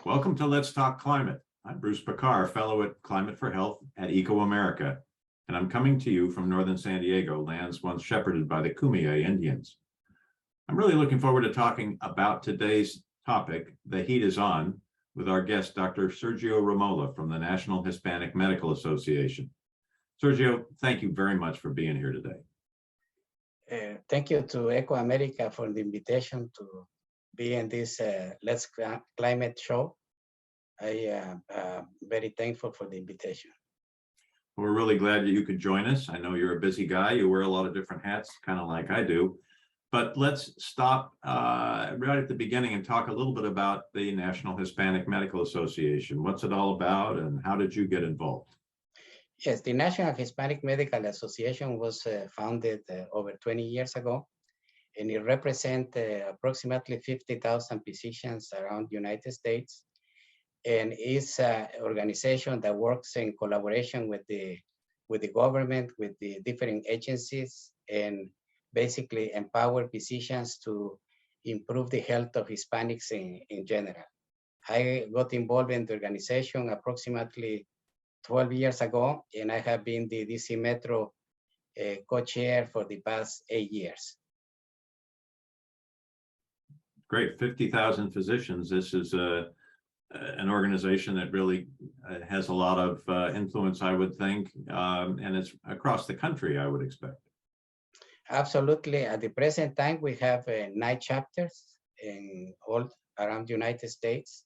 Welcome to Let's Talk Climate. I'm Bruce Bekkar, fellow at Climate for Health at ecoAmerica, and I'm coming to you from northern San Diego, lands once shepherded by the Kumeyaay Indians. I'm really looking forward to talking about today's topic, The Heat is On, with our guest, Dr. Sergio Rimola from the National Hispanic Medical Association. Sergio, thank you very much for being here today. Thank you to ecoAmerica for the invitation to be in this Let's Climate show. I am very thankful for the invitation. We're really glad that you could join us. I know you're a busy guy. You wear a lot of different hats, kind of like I do. But let's stop right at the beginning and talk a little bit about the National Hispanic Medical Association. What's it all about and how did you get involved? Yes, the National Hispanic Medical Association was founded over 20 years ago, and it represents approximately 50,000 physicians around the United States. And it's an organization that works in collaboration with the government, with the different agencies, and basically empower physicians to improve the health of Hispanics in general. I got involved in the organization approximately 12 years ago, and I have been the DC Metro co-chair for the past 8 years. Great, 50,000 physicians. This is an organization that really has a lot of influence, I would think, and it's across the country, I would expect. Absolutely. At the present time, we have 9 chapters in all around the United States,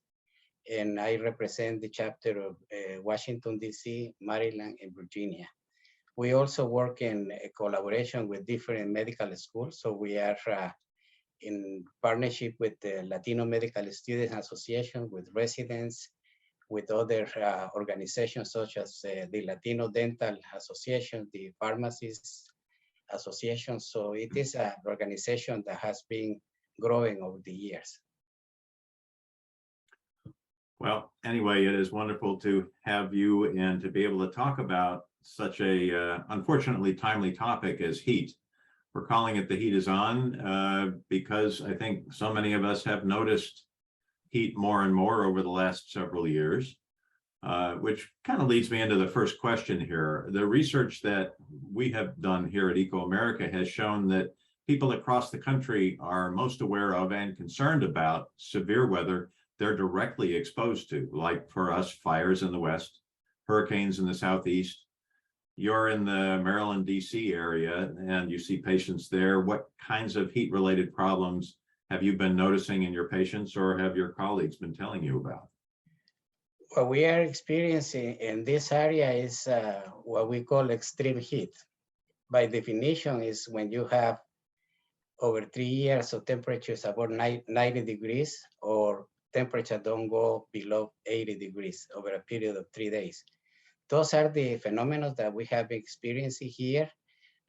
and I represent the chapter of Washington, D.C., Maryland, and Virginia. We also work in a collaboration with different medical schools, so we are in partnership with the Latino Medical Students Association, with residents, with other organizations such as the Latino Dental Association, the Pharmacists Association. So it is an organization that has been growing over the years. Well, anyway, it is wonderful to have you and to be able to talk about such a unfortunately timely topic as heat. We're calling it The Heat is On because I think so many of us have noticed heat more and more over the last several years, which kind of leads me into the first question here. The research that we have done here at ecoAmerica has shown that people across the country are most aware of and concerned about severe weather they're directly exposed to, like for us, fires in the West, hurricanes in the Southeast. You're in the Maryland, D.C. area, and you see patients there. What kinds of heat-related problems have you been noticing in your patients, or have your colleagues been telling you about? What we are experiencing in this area is what we call extreme heat. By definition, is when you have over 3 years of temperatures above 90 degrees, or temperature don't go below 80 degrees over a period of 3 days. Those are the phenomena that we have experienced here,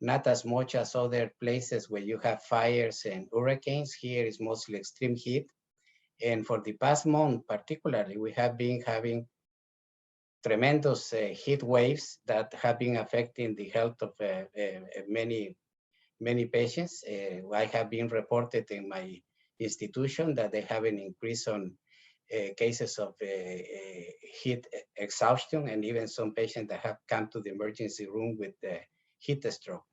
not as much as other places where you have fires and hurricanes. Here is mostly extreme heat. And for the past month, particularly, we have been having tremendous heat waves that have been affecting the health of many patients. I have been reported in my institution that they have an increase on cases of heat exhaustion, and even some patients that have come to the emergency room with heat stroke.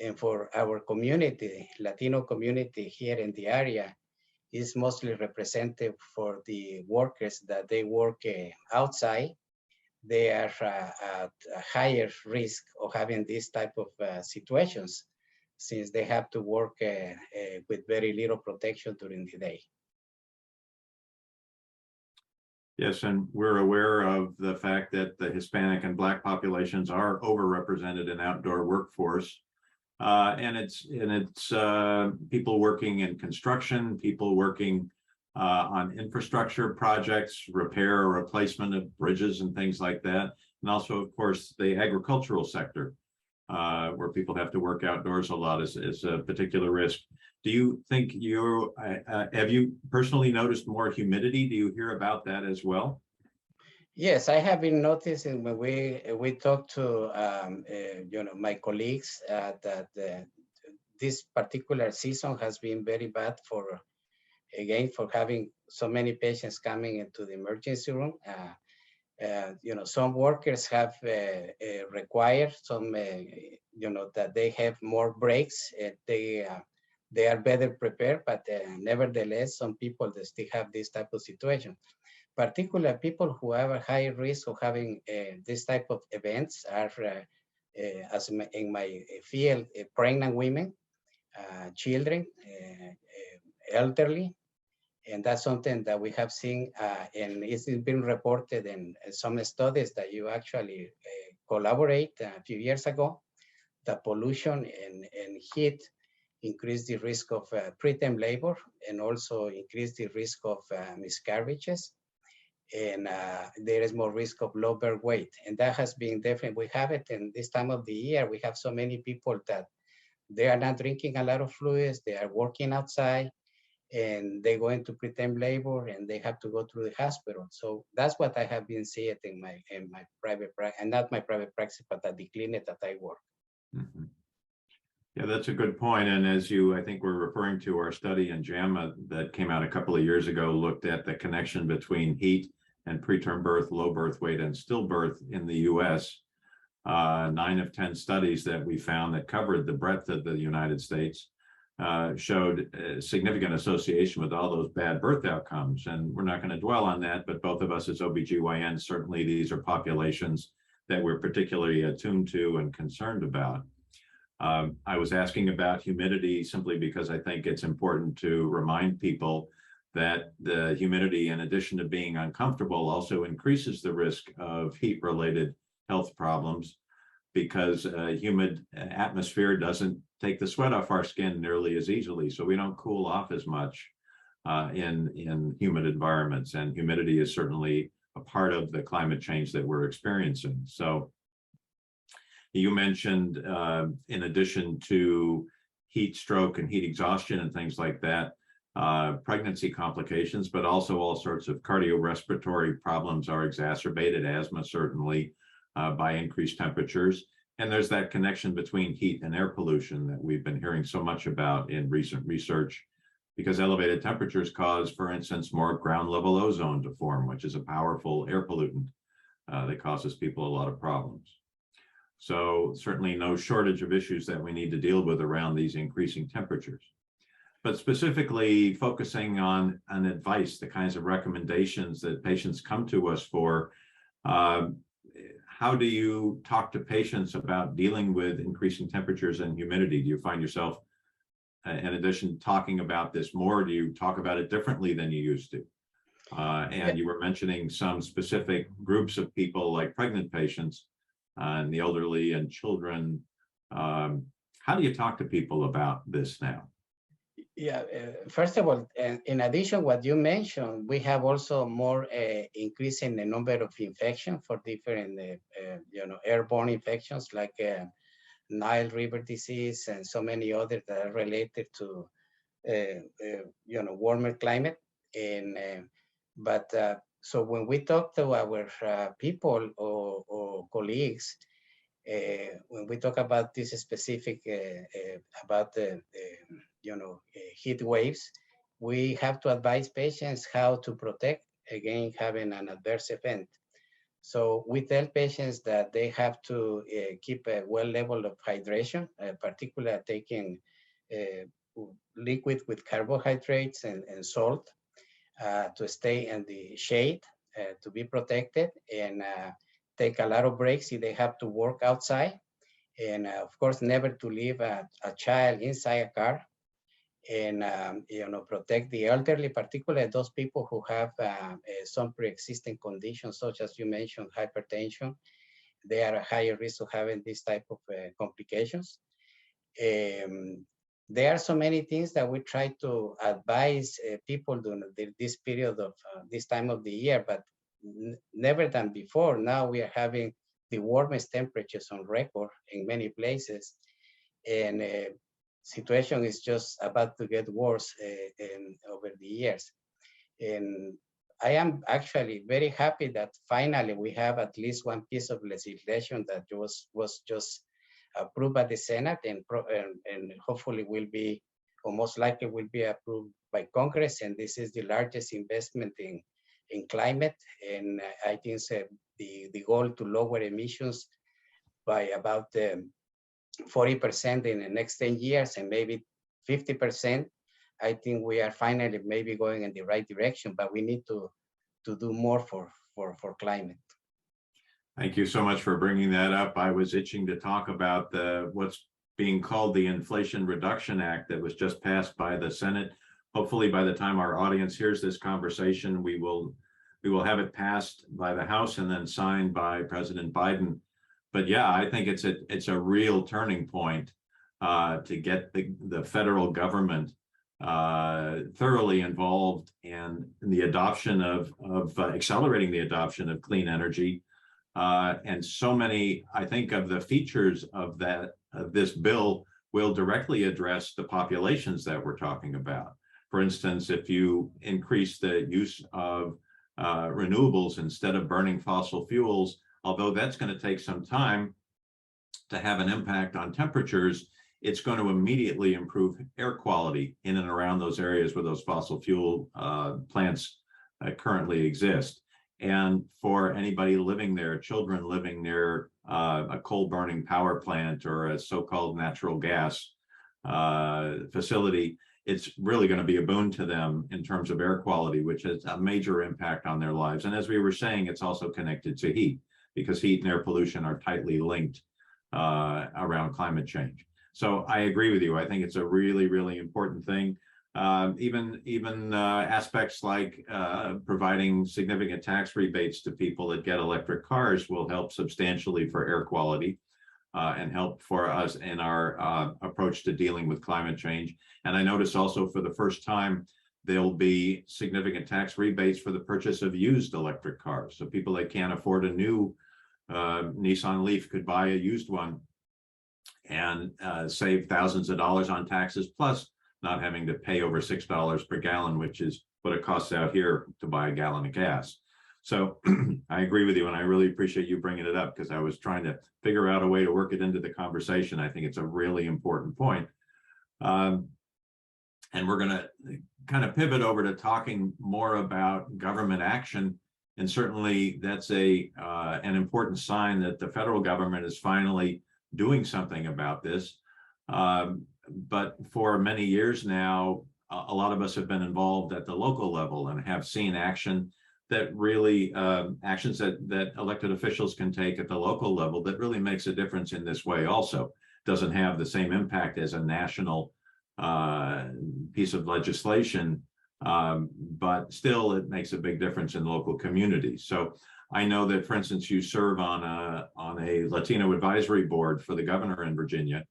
And for our community, Latino community here in the area, is mostly representative for the workers that they work outside. They are at a higher risk of having this type of situations, since they have to work with very little protection during the day. Yes, and we're aware of the fact that the Hispanic and Black populations are overrepresented in outdoor workforce. And it's people working in construction, people working on infrastructure projects, repair or replacement of bridges and things like that. And also, of course, the agricultural sector, where people have to work outdoors a lot is a particular risk. Do you think have you personally noticed more humidity? Do you hear about that as well? Yes, I have been noticing when we talk to my colleagues that this particular season has been very bad for again, for having so many patients coming into the emergency room. Some workers have required some, that they have more breaks. They are better prepared, but nevertheless, some people they still have this type of situation. Particularly people who have a high risk of having this type of events are, as in my field, pregnant women, children, elderly, and that's something that we have seen, and it's been reported in some studies that you actually collaborate a few years ago. The pollution and heat increase the risk of preterm labor and also increase the risk of miscarriages. And there is more risk of low birth weight. And that has been definitely, we have it in this time of the year. We have so many people that they are not drinking a lot of fluids, they are working outside, and they go into preterm labor and they have to go through the hospital. So that's what I have been seeing in my private practice, and not my private practice, but at the clinic that I work. Mhm. Yeah, that's a good point. And as you, I think we're referring to our study in JAMA that came out a couple of years ago, looked at the connection between heat and preterm birth, low birth weight, and stillbirth in the US. 9 of 10 studies that we found that covered the breadth of the United States showed a significant association with all those bad birth outcomes. And we're not going to dwell on that, but both of us as OBGYNs, certainly these are populations that we're particularly attuned to and concerned about. I was asking about humidity simply because I think it's important to remind people that the humidity, in addition to being uncomfortable, also increases the risk of heat-related health problems, because a humid atmosphere doesn't take the sweat off our skin nearly as easily. So we don't cool off as much in humid environments. And humidity is certainly a part of the climate change that we're experiencing. So you mentioned, in addition to heat stroke and heat exhaustion and things like that, pregnancy complications, but also all sorts of cardiorespiratory problems are exacerbated, asthma certainly, by increased temperatures. And there's that connection between heat and air pollution that we've been hearing so much about in recent research, because elevated temperatures cause, for instance, more ground level ozone to form, which is a powerful air pollutant that causes people a lot of problems. So certainly no shortage of issues that we need to deal with around these increasing temperatures. But specifically focusing on advice, the kinds of recommendations that patients come to us for, how do you talk to patients about dealing with increasing temperatures and humidity? Do you find yourself, in addition, talking about this more? Do you talk about it differently than you used to? And you were mentioning some specific groups of people like pregnant patients and the elderly and children. How do you talk to people about this now? Yeah, first of all, in addition, what you mentioned, we have also more increase in the number of infections for different, airborne infections like Nile River disease and so many others that are related to, warmer climate. And so when we talk to our people or colleagues, when we talk about this specific about the heat waves, we have to advise patients how to protect against having an adverse event. So we tell patients that they have to keep a well level of hydration, particularly taking liquid with carbohydrates and salt to stay in the shade, to be protected, and take a lot of breaks if they have to work outside. And of course, never to leave a child inside a car. And protect the elderly, particularly those people who have some pre-existing conditions, such as you mentioned, hypertension. They are at higher risk of having this type of complications. There are so many things that we try to advise people during this period of this time of the year, but never than before. Now we are having the warmest temperatures on record in many places, and situation is just about to get worse over the years. And I am actually very happy that finally we have at least one piece of legislation that was just approved by the Senate and hopefully will be, or most likely will be approved by Congress, and this is the largest investment in climate. And I think the goal to lower emissions by about 40% in the next 10 years and maybe 50%. I think we are finally maybe going in the right direction, but we need to do more for climate. Thank you so much for bringing that up. I was itching to talk about what's being called the Inflation Reduction Act that was just passed by the Senate. Hopefully, by the time our audience hears this conversation, we will have it passed by the House and then signed by President Biden. But yeah, I think it's a real turning point to get the federal government thoroughly involved in the adoption of accelerating the adoption of clean energy. And so many, I think, of the features of this bill will directly address the populations that we're talking about. For instance, if you increase the use of renewables instead of burning fossil fuels, although that's going to take some time to have an impact on temperatures, it's going to immediately improve air quality in and around those areas where those fossil fuel plants currently exist. And for anybody living there, children living near a coal burning power plant or a so-called natural gas facility, it's really going to be a boon to them in terms of air quality, which has a major impact on their lives. And as we were saying, it's also connected to heat, because heat and air pollution are tightly linked around climate change. So I agree with you. I think it's a really, really important thing. Even aspects like providing significant tax rebates to people that get electric cars will help substantially for air quality and help for us in our approach to dealing with climate change. And I notice also for the first time, there'll be significant tax rebates for the purchase of used electric cars. So people that can't afford a new Nissan Leaf could buy a used one and save thousands of dollars on taxes, plus not having to pay over $6 per gallon, which is what it costs out here to buy a gallon of gas. So I agree with you, and I really appreciate you bringing it up, because I was trying to figure out a way to work it into the conversation. I think it's a really important point. And we're going to kind of pivot over to talking more about government action. And certainly that's an important sign that the federal government is finally doing something about this. But for many years now, a lot of us have been involved at the local level and have seen action that really, actions that elected officials can take at the local level that really makes a difference in this way also. Doesn't have the same impact as a national piece of legislation, but still it makes a big difference in local communities. So I know that, for instance, you serve on a Latino advisory board for the governor in Virginia.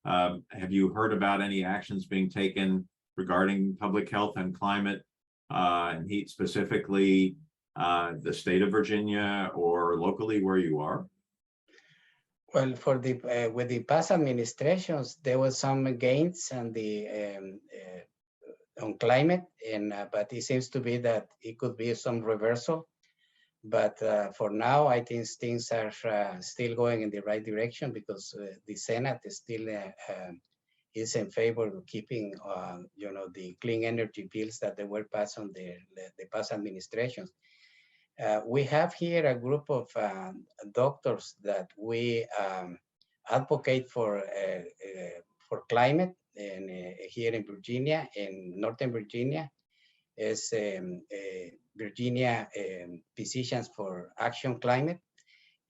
Have you heard about any actions being taken regarding public health and climate and heat, specifically the state of Virginia or locally where you are? Well, for with the past administrations, there was some gains on on climate, and but it seems to be that it could be some reversal. But for now, I think things are still going in the right direction, because the Senate is still is in favor of keeping, the clean energy bills that they were passed on the past administrations. We have here a group of doctors that we advocate for climate, and here in Virginia, in Northern Virginia, is Virginia Physicians for Action Climate,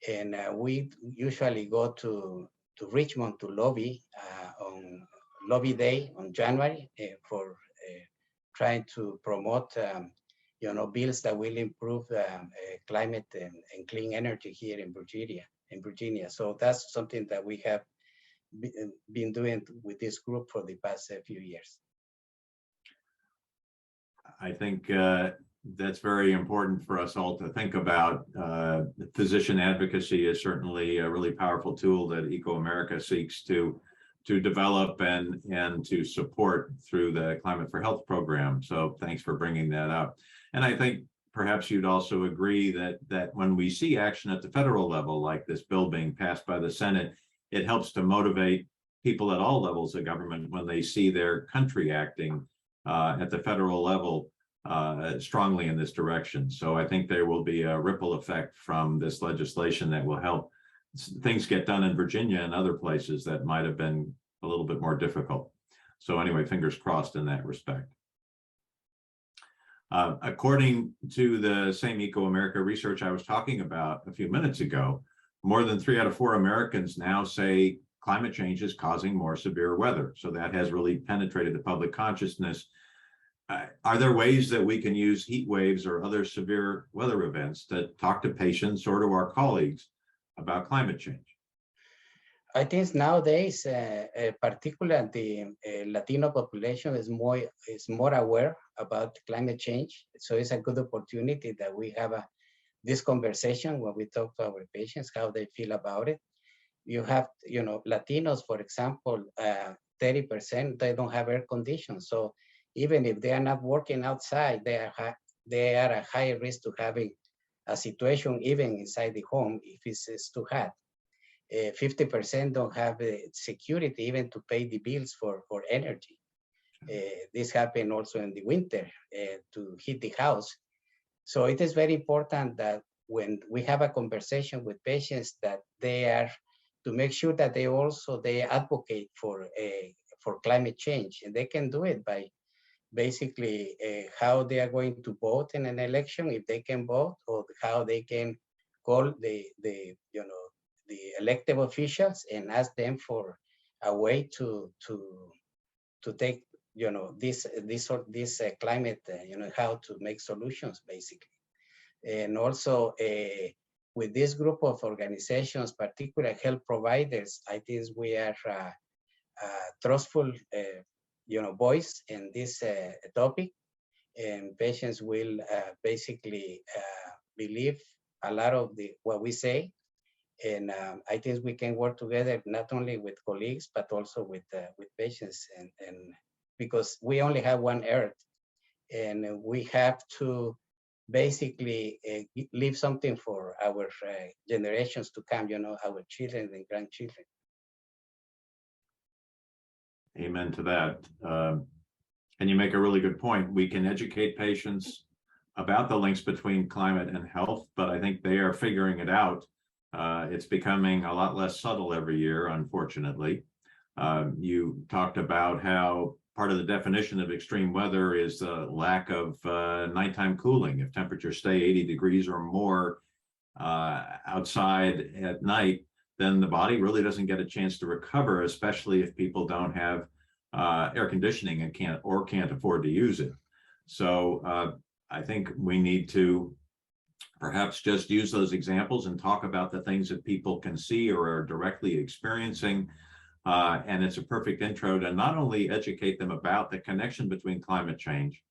and we usually go to Richmond to lobby on Lobby Day on January for trying to promote bills that will improve climate and clean energy here in Virginia. So that's something that we have been doing with this group for the past few years. I think that's very important for us all to think about. Physician advocacy is certainly a really powerful tool that ecoAmerica seeks to develop and to support through the Climate for Health program. So thanks for bringing that up. And I think perhaps you'd also agree that when we see action at the federal level, like this bill being passed by the Senate, it helps to motivate people at all levels of government when they see their country acting at the federal level strongly in this direction. So I think there will be a ripple effect from this legislation that will help things get done in Virginia and other places that might have been a little bit more difficult. So anyway, fingers crossed in that respect. According to the same ecoAmerica research I was talking about a few minutes ago, more than 3 out of 4 Americans now say climate change is causing more severe weather. So that has really penetrated the public consciousness. Are there ways that we can use heat waves or other severe weather events to talk to patients or to our colleagues about climate change? I think nowadays, particularly the Latino population is more aware about climate change. So it's a good opportunity that we have this conversation when we talk to our patients, how they feel about it. You have, Latinos, for example, 30%, they don't have air conditioning. So even if they are not working outside, they are at higher risk to having a situation even inside the home if it's too hot. 50% don't have security even to pay the bills for energy. This happens also in the winter to heat the house. So it is very important that when we have a conversation with patients that they are to make sure that they advocate for climate change, and they can do it by basically how they are going to vote in an election if they can vote, or how they can call the elected officials and ask them for a way to take this climate how to make solutions basically. And also with this group of organizations, particular health providers, I think we are a trustful voice in this topic, and patients will basically believe a lot of what we say. And I think we can work together not only with colleagues but also with patients, and because we only have one Earth, and we have to basically leave something for our generations to come. Our children and grandchildren. Amen to that. And you make a really good point. We can educate patients about the links between climate and health, but I think they are figuring it out. It's becoming a lot less subtle every year, unfortunately. You talked about how part of the definition of extreme weather is the lack of nighttime cooling. If temperatures stay 80 degrees or more outside at night, then the body really doesn't get a chance to recover, especially if people don't have air conditioning and can't afford to use it. So I think we need to perhaps just use those examples and talk about the things that people can see or are directly experiencing. And it's a perfect intro to not only educate them about the connection between climate change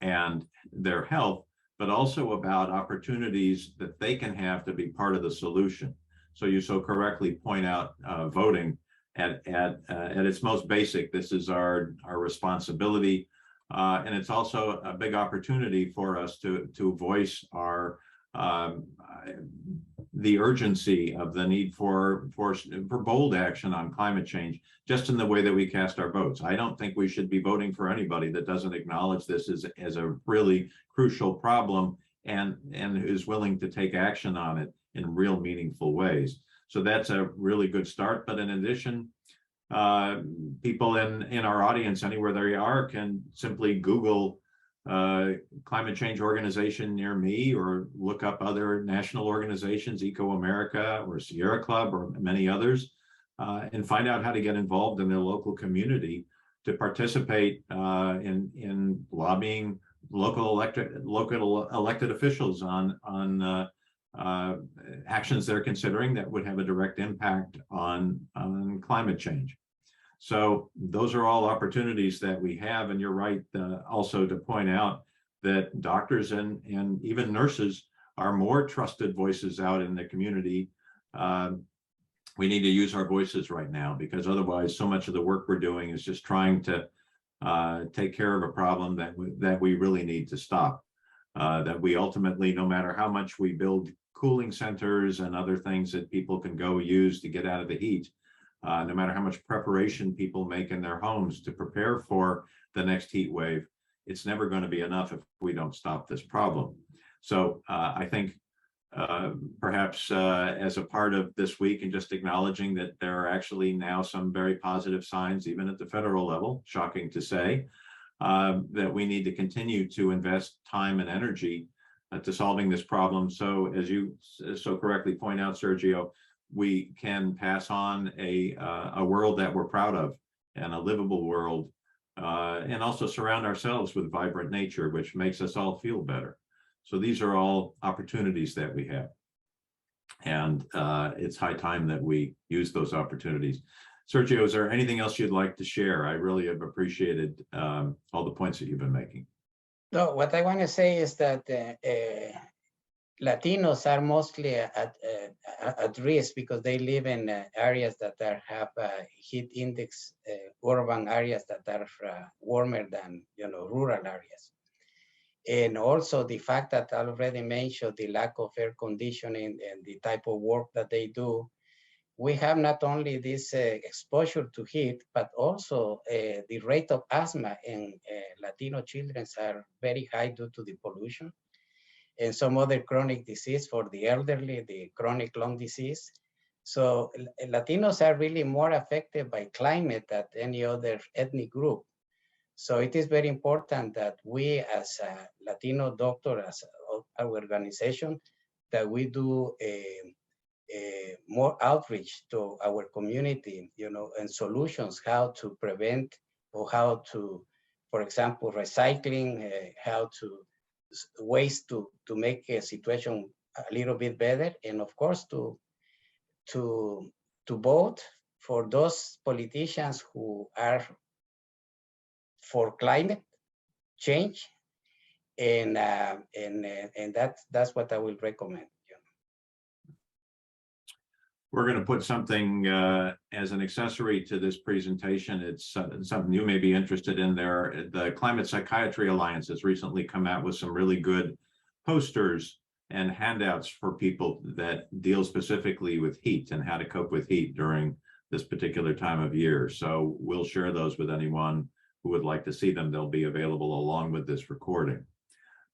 and their health, but also about opportunities that they can have to be part of the solution. So you so correctly point out voting at its most basic. This is our responsibility. And it's also a big opportunity for us to voice our the urgency of the need for bold action on climate change, just in the way that we cast our votes. I don't think we should be voting for anybody that doesn't acknowledge this as a really crucial problem and is willing to take action on it in real meaningful ways. So that's a really good start. But in addition, people in our audience, anywhere they are, can simply Google climate change organization near me, or look up other national organizations, ecoAmerica or Sierra Club or many others, and find out how to get involved in their local community to participate in lobbying local elected officials on actions they're considering that would have a direct impact on climate change. So those are all opportunities that we have. And you're right also to point out that doctors and even nurses are more trusted voices out in the community. We need to use our voices right now, because otherwise so much of the work we're doing is just trying to take care of a problem that we really need to stop. That we ultimately, no matter how much we build cooling centers and other things that people can go use to get out of the heat, no matter how much preparation people make in their homes to prepare for the next heat wave. It's never going to be enough if we don't stop this problem. So I think perhaps as a part of this week, and just acknowledging that there are actually now some very positive signs, even at the federal level, shocking to say, that we need to continue to invest time and energy to solving this problem. So as you so correctly point out, Sergio, we can pass on a world that we're proud of and a livable world, and also surround ourselves with vibrant nature, which makes us all feel better. So these are all opportunities that we have. And it's high time that we use those opportunities. Sergio, is there anything else you'd like to share? I really have appreciated all the points that you've been making. No, what I want to say is that Latinos are mostly at risk because they live in areas that have heat index, urban areas that are warmer than rural areas. And also the fact that I already mentioned the lack of air conditioning and the type of work that they do, we have not only this exposure to heat, but also the rate of asthma in Latino children are very high due to the pollution, and some other chronic disease for the elderly, the chronic lung disease. So Latinos are really more affected by climate than any other ethnic group. So it is very important that we as a Latino doctor, as our organization, that we do more outreach to our community, and solutions, how to prevent or how to, for example, recycling, how to ways to make a situation a little bit better, and of course to vote for those politicians who are for climate change, and that's what I will recommend. We're going to put something as an accessory to this presentation. It's something you may be interested in there. The Climate Psychiatry Alliance has recently come out with some really good posters and handouts for people that deal specifically with heat and how to cope with heat during this particular time of year. So we'll share those with anyone who would like to see them. They'll be available along with this recording.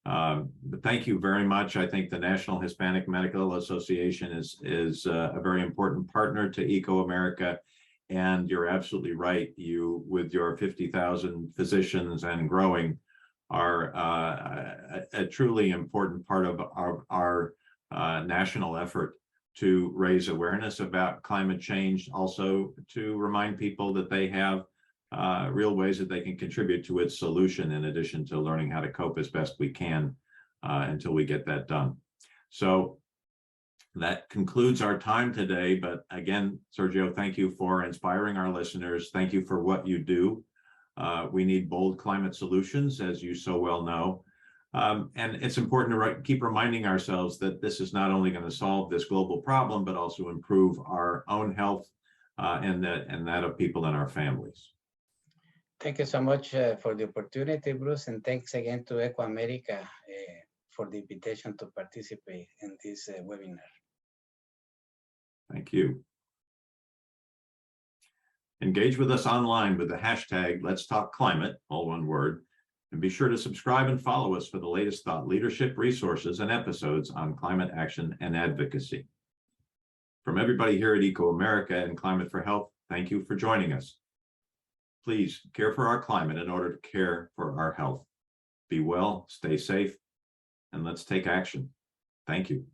But thank you very much. I think the National Hispanic Medical Association is a very important partner to ecoAmerica, and you're absolutely right. You, with your 50,000 physicians and growing, are a truly important part of our national effort to raise awareness about climate change, also to remind people that they have real ways that they can contribute to its solution, in addition to learning how to cope as best we can until we get that done. So that concludes our time today. But again, Sergio, thank you for inspiring our listeners. Thank you for what you do. We need bold climate solutions, as you so well know. And it's important to keep reminding ourselves that this is not only going to solve this global problem, but also improve our own health and that of people in our families. Thank you so much for the opportunity, Bruce, and thanks again to ecoAmerica for the invitation to participate in this webinar. Thank you. Engage with us online with the hashtag Let's Talk Climate, all one word, and be sure to subscribe and follow us for the latest thought leadership resources and episodes on climate action and advocacy. From everybody here at ecoAmerica and Climate for Health, thank you for joining us. Please care for our climate in order to care for our health. Be well, stay safe, and let's take action. Thank you.